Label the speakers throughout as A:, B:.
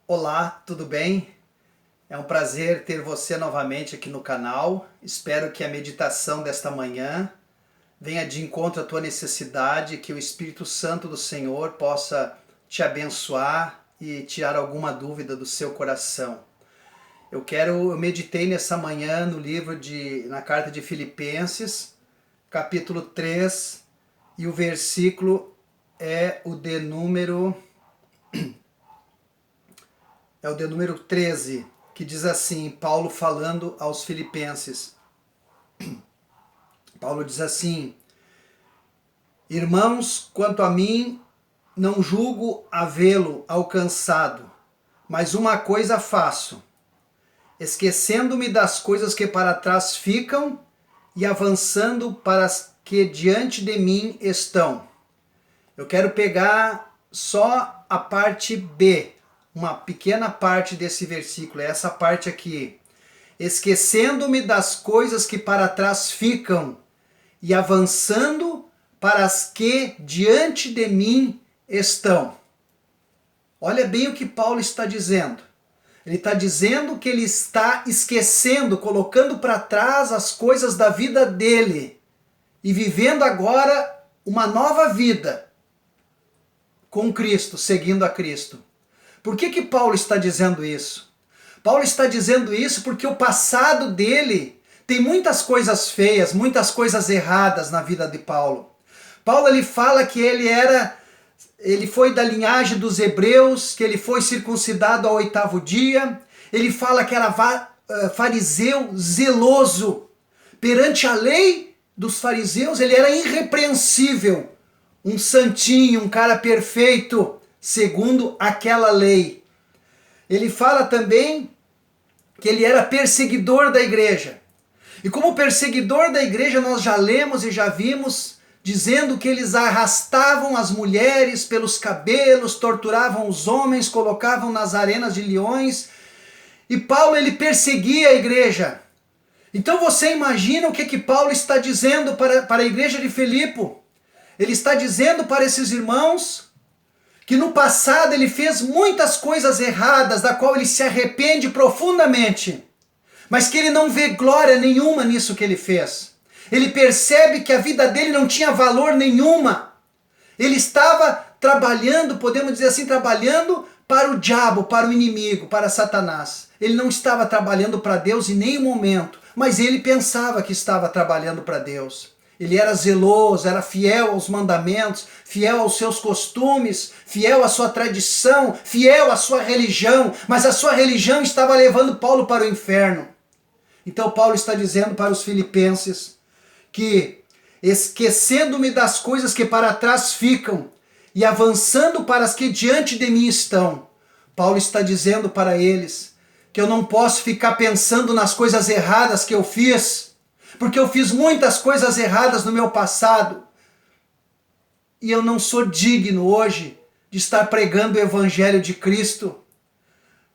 A: Olá, tudo bem? É um prazer ter você novamente aqui no canal. Espero que a meditação desta manhã venha de encontro à tua necessidade, que o Espírito Santo do Senhor possa te abençoar e tirar alguma dúvida do seu coração. Eu meditei nessa manhã no na carta de Filipenses, capítulo 3, e o versículo é o de número 13, que diz assim, Paulo falando aos filipenses. Paulo diz assim: Irmãos, quanto a mim, não julgo havê-lo alcançado, mas uma coisa faço, esquecendo-me das coisas que para trás ficam e avançando para as que diante de mim estão. Eu quero pegar só a parte B, uma pequena parte desse versículo, é essa parte aqui. Esquecendo-me das coisas que para trás ficam e avançando para as que diante de mim estão. Olha bem o que Paulo está dizendo. Ele está dizendo que ele está esquecendo, colocando para trás as coisas da vida dele e vivendo agora uma nova vida com Cristo, seguindo a Cristo. Por que Paulo está dizendo isso? Paulo está dizendo isso porque o passado dele tem muitas coisas feias, muitas coisas erradas na vida de Paulo. Paulo ele fala que ele foi da linhagem dos hebreus, que ele foi circuncidado ao 8º dia. Ele fala que era fariseu zeloso. Perante a lei dos fariseus, ele era irrepreensível, um santinho, um cara perfeito, segundo aquela lei. Ele fala também que ele era perseguidor da igreja. E como perseguidor da igreja, nós já lemos e já vimos dizendo que eles arrastavam as mulheres pelos cabelos, torturavam os homens, colocavam nas arenas de leões. E Paulo ele perseguia a igreja. Então você imagina o que Paulo está dizendo para a igreja de Filipe. Ele está dizendo para esses irmãos que no passado ele fez muitas coisas erradas, da qual ele se arrepende profundamente, mas que ele não vê glória nenhuma nisso que ele fez. Ele percebe que a vida dele não tinha valor nenhuma. Ele estava trabalhando, podemos dizer assim, trabalhando para o diabo, para o inimigo, para Satanás. Ele não estava trabalhando para Deus em nenhum momento, mas ele pensava que estava trabalhando para Deus. Ele era zeloso, era fiel aos mandamentos, fiel aos seus costumes, fiel à sua tradição, fiel à sua religião, mas a sua religião estava levando Paulo para o inferno. Então Paulo está dizendo para os filipenses que, esquecendo-me das coisas que para trás ficam e avançando para as que diante de mim estão, Paulo está dizendo para eles que eu não posso ficar pensando nas coisas erradas que eu fiz, porque eu fiz muitas coisas erradas no meu passado e eu não sou digno hoje de estar pregando o Evangelho de Cristo.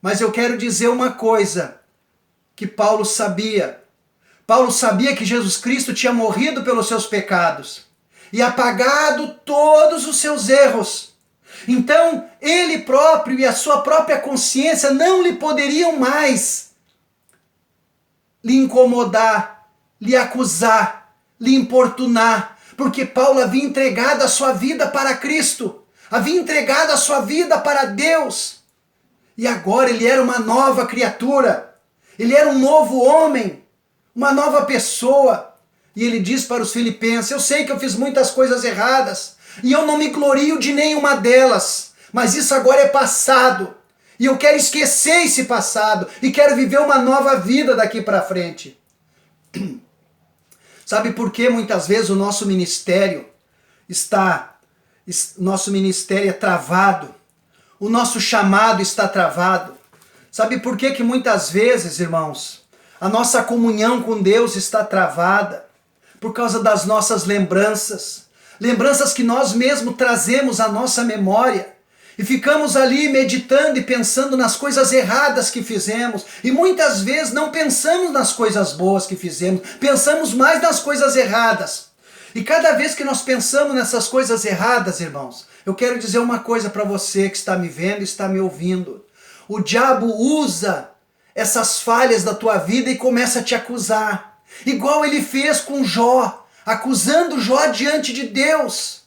A: Mas eu quero dizer uma coisa que Paulo sabia. Paulo sabia que Jesus Cristo tinha morrido pelos seus pecados e apagado todos os seus erros. Então ele próprio e a sua própria consciência não lhe poderiam mais lhe incomodar, lhe acusar, lhe importunar, porque Paulo havia entregado a sua vida para Cristo, havia entregado a sua vida para Deus, e agora ele era uma nova criatura, ele era um novo homem, uma nova pessoa, e ele diz para os filipenses: eu sei que eu fiz muitas coisas erradas, e eu não me glorio de nenhuma delas, mas isso agora é passado, e eu quero esquecer esse passado, e quero viver uma nova vida daqui para frente. Sabe por que muitas vezes o nosso ministério é travado? O nosso chamado está travado. Sabe por que muitas vezes, irmãos, a nossa comunhão com Deus está travada? Por causa das nossas lembranças. Lembranças que nós mesmos trazemos à nossa memória. E ficamos ali meditando e pensando nas coisas erradas que fizemos. E muitas vezes não pensamos nas coisas boas que fizemos. Pensamos mais nas coisas erradas. E cada vez que nós pensamos nessas coisas erradas, irmãos, eu quero dizer uma coisa para você que está me vendo e está me ouvindo. o diabo usa essas falhas da tua vida e começa a te acusar. Igual ele fez com Jó, acusando Jó diante de Deus.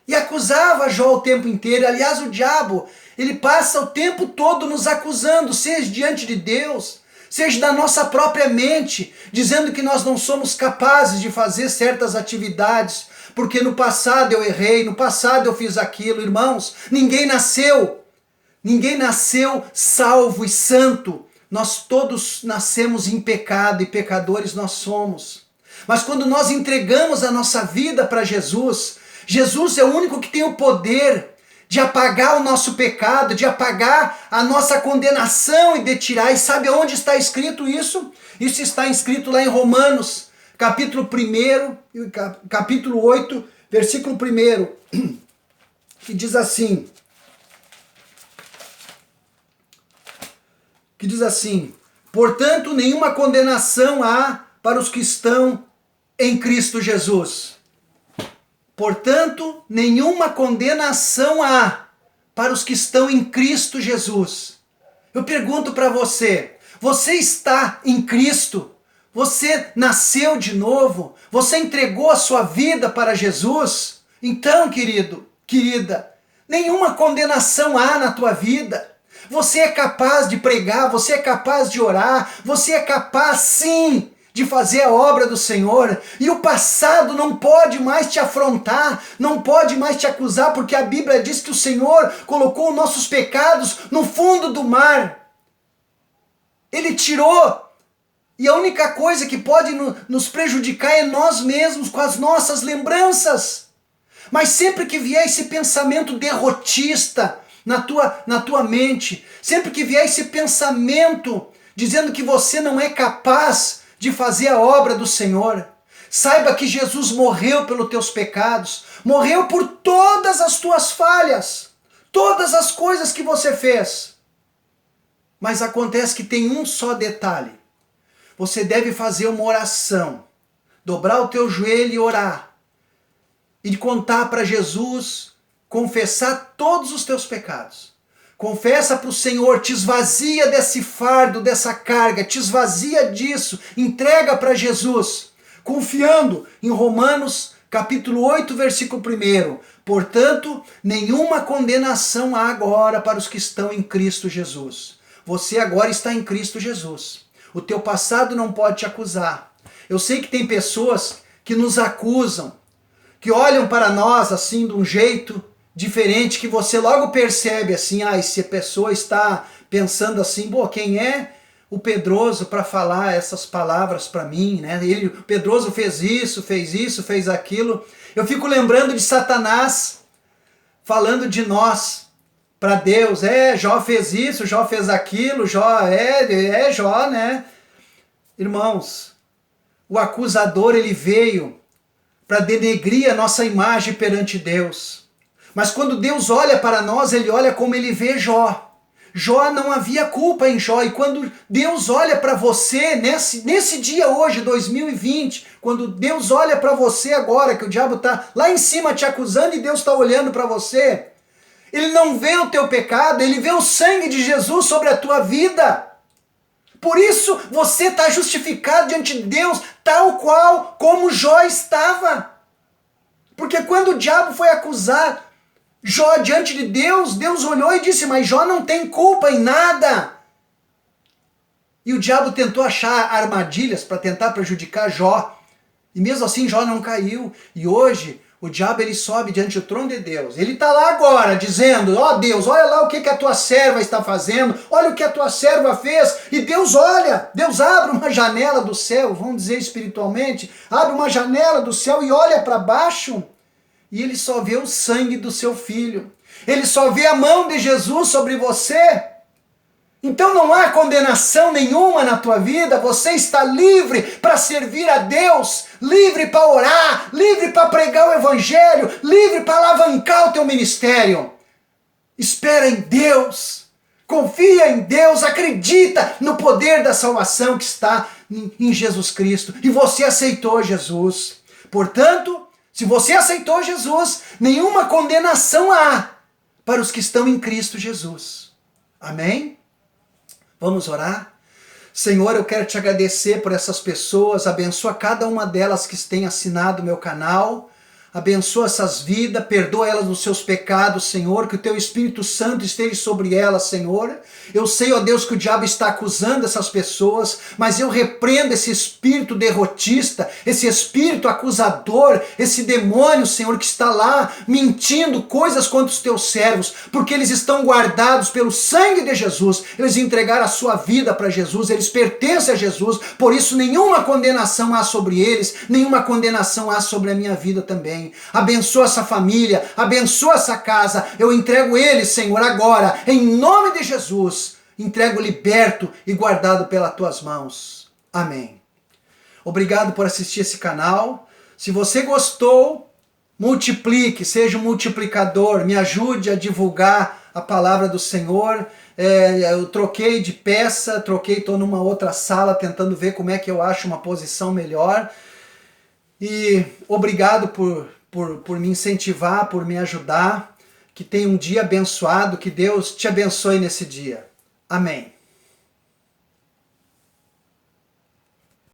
A: E acusava Jó o tempo inteiro. Aliás, o diabo, ele passa o tempo todo nos acusando, seja diante de Deus, seja da nossa própria mente, dizendo que nós não somos capazes de fazer certas atividades, porque no passado eu errei, no passado eu fiz aquilo. Irmãos, ninguém nasceu salvo e santo. Nós todos nascemos em pecado e pecadores nós somos. Mas quando nós entregamos a nossa vida para Jesus, Jesus é o único que tem o poder de apagar o nosso pecado, de apagar a nossa condenação e de tirar. E sabe onde está escrito isso? Isso está escrito lá em Romanos, capítulo 1, capítulo 8, versículo 1, que diz assim, portanto, nenhuma condenação há para os que estão em Cristo Jesus. Portanto, nenhuma condenação há para os que estão em Cristo Jesus. Eu pergunto para você, você está em Cristo? Você nasceu de novo? Você entregou a sua vida para Jesus? Então, querido, querida, nenhuma condenação há na tua vida. Você é capaz de pregar, você é capaz de orar, você é capaz sim de fazer a obra do Senhor, e o passado não pode mais te afrontar, não pode mais te acusar, porque a Bíblia diz que o Senhor colocou nossos pecados no fundo do mar. Ele tirou, e a única coisa que pode nos prejudicar é nós mesmos, com as nossas lembranças. Mas sempre que vier esse pensamento derrotista na tua mente, sempre que vier esse pensamento dizendo que você não é capaz de fazer a obra do Senhor, saiba que Jesus morreu pelos teus pecados, morreu por todas as tuas falhas, todas as coisas que você fez. Mas acontece que tem um só detalhe. Você deve fazer uma oração, dobrar o teu joelho e orar, e contar para Jesus, confessar todos os teus pecados. Confessa para o Senhor, te esvazia desse fardo, dessa carga, te esvazia disso, entrega para Jesus, confiando em Romanos capítulo 8, versículo 1. Portanto, nenhuma condenação há agora para os que estão em Cristo Jesus. Você agora está em Cristo Jesus. O teu passado não pode te acusar. Eu sei que tem pessoas que nos acusam, que olham para nós assim de um jeito diferente, que você logo percebe assim, se a pessoa está pensando assim, quem é o Pedroso para falar essas palavras para mim, né? O Pedroso fez isso, fez aquilo. Eu fico lembrando de Satanás falando de nós para Deus. Jó fez isso, Jó fez aquilo, Jó Jó, né? Irmãos, o acusador ele veio para denegrir a nossa imagem perante Deus. Mas quando Deus olha para nós, ele olha como ele vê Jó. Jó não havia culpa em Jó. E quando Deus olha para você, nesse dia hoje, 2020, quando Deus olha para você agora, que o diabo está lá em cima te acusando e Deus está olhando para você, ele não vê o teu pecado, ele vê o sangue de Jesus sobre a tua vida. Por isso você está justificado diante de Deus, tal qual como Jó estava. Porque quando o diabo foi acusar Jó diante de Deus, Deus olhou e disse, mas Jó não tem culpa em nada. E o diabo tentou achar armadilhas para tentar prejudicar Jó. E mesmo assim Jó não caiu. E hoje o diabo ele sobe diante do trono de Deus. Ele está lá agora dizendo, Deus, olha lá o que a tua serva está fazendo. Olha o que a tua serva fez. E Deus olha, Deus abre uma janela do céu, vamos dizer espiritualmente, abre uma janela do céu e olha para baixo. E ele só vê o sangue do seu filho. Ele só vê a mão de Jesus sobre você. Então não há condenação nenhuma na tua vida. Você está livre para servir a Deus. Livre para orar. Livre para pregar o evangelho. Livre para alavancar o teu ministério. Espera em Deus. Confia em Deus. Acredita no poder da salvação que está em Jesus Cristo. E você aceitou Jesus. Portanto, se você aceitou Jesus, nenhuma condenação há para os que estão em Cristo Jesus. Amém? Vamos orar? Senhor, eu quero te agradecer por essas pessoas, abençoa cada uma delas que tem assinado o meu canal, abençoa essas vidas, perdoa elas dos seus pecados, Senhor, que o teu Espírito Santo esteja sobre elas, Senhor. Eu sei, ó Deus, que o diabo está acusando essas pessoas, mas eu repreendo esse espírito derrotista, esse espírito acusador, esse demônio, Senhor, que está lá mentindo coisas contra os teus servos, porque eles estão guardados pelo sangue de Jesus, eles entregaram a sua vida para Jesus, eles pertencem a Jesus, por isso nenhuma condenação há sobre eles, nenhuma condenação há sobre a minha vida também. Abençoa essa família, abençoa essa casa, eu entrego eles, Senhor, agora, em nome de Jesus, entrego liberto e guardado pelas tuas mãos. Amém. Obrigado por assistir esse canal. Se você gostou, multiplique, seja um multiplicador, me ajude a divulgar a palavra do Senhor. Eu troquei de peça, estou numa outra sala tentando ver como é que eu acho uma posição melhor. E obrigado por me incentivar, por me ajudar. Que tenha um dia abençoado, que Deus te abençoe nesse dia. Amém.